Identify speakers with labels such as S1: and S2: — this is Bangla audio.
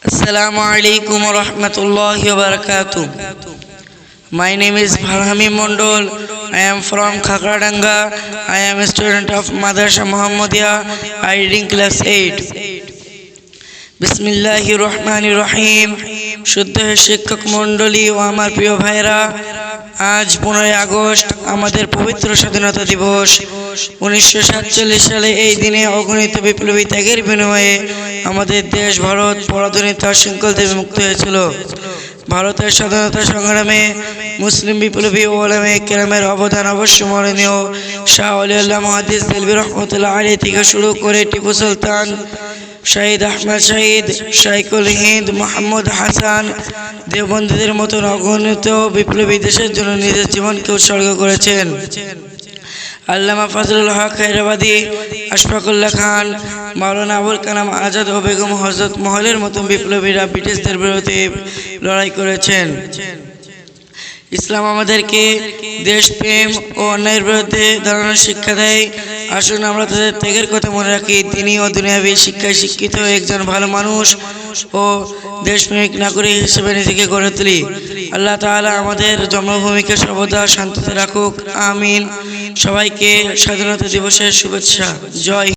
S1: Assalamu alaikum wa rahmatullahi wa barakatuh. My name is Farhami Mondol. I am from Khakradanga. I am a student of Madrasa Muhammadiyah. I reading class 8. বিসমিল্লাহির রহমানির রহিম। শুদ্ধ শিক্ষক মণ্ডলী ও আমার প্রিয় ভাইরা, আজ 15 আগস্ট আমাদের পবিত্র স্বাধীনতা দিবস। 1947 সালে এই দিনে অগণিত বিপ্লবী ত্যাগের বিনিময়ে আমাদের দেশ ভারত পরাধীনতার শৃঙ্খল থেকে মুক্ত হয়েছিল। ভারতের স্বাধীনতা সংগ্রামে মুসলিম বিপ্লবী ও উলামায়ে কেরামের অবদান অবশ্যম্ভাবনীয়। শাহ ওলিউল্লাহ মুহাদ্দিস দেলভী রহমাতুল্লাহ আলাইহি থেকে শুরু করে টিপু সুলতান, শহীদ আহমদ শহীদ, শাইখুল হিন্দ মোহাম্মদ হাসান, দেওবন্দীদের মতন অগণিত বিপ্লবী দেশের জন্য নিজের জীবনকে উৎসর্গ করেছেন। আল্লামা ফজলুল হক খায়রাবাদী, আশফাকুল্লাহ খান, মাওলানা আবুল কালাম আজাদ ও বেগম হযরত মহলের মতন বিপ্লবীরা ব্রিটিশদের বিরুদ্ধে লড়াই করেছেন। ইসলাম আমাদেরকে দেশপ্রেম ও অন্যায়ের বিরুদ্ধে দাঁড়ানোর শিক্ষা দেয়। আসুন আমরা তাদের ত্যাগের কথা মনে রাখি। তিনি ও দুনিয়াবী শিক্ষায় শিক্ষিত একজন ভালো মানুষ ও দেশপ্রেমিক নাগরিক হিসেবে নিজেকে গড়ে তুলি। আল্লাহ তাআলা আমাদের জন্মভূমিকে সর্বদা শান্তিতে রাখুক, আমিন। সবাইকে স্বাধীনতা দিবসের শুভেচ্ছা। জয়।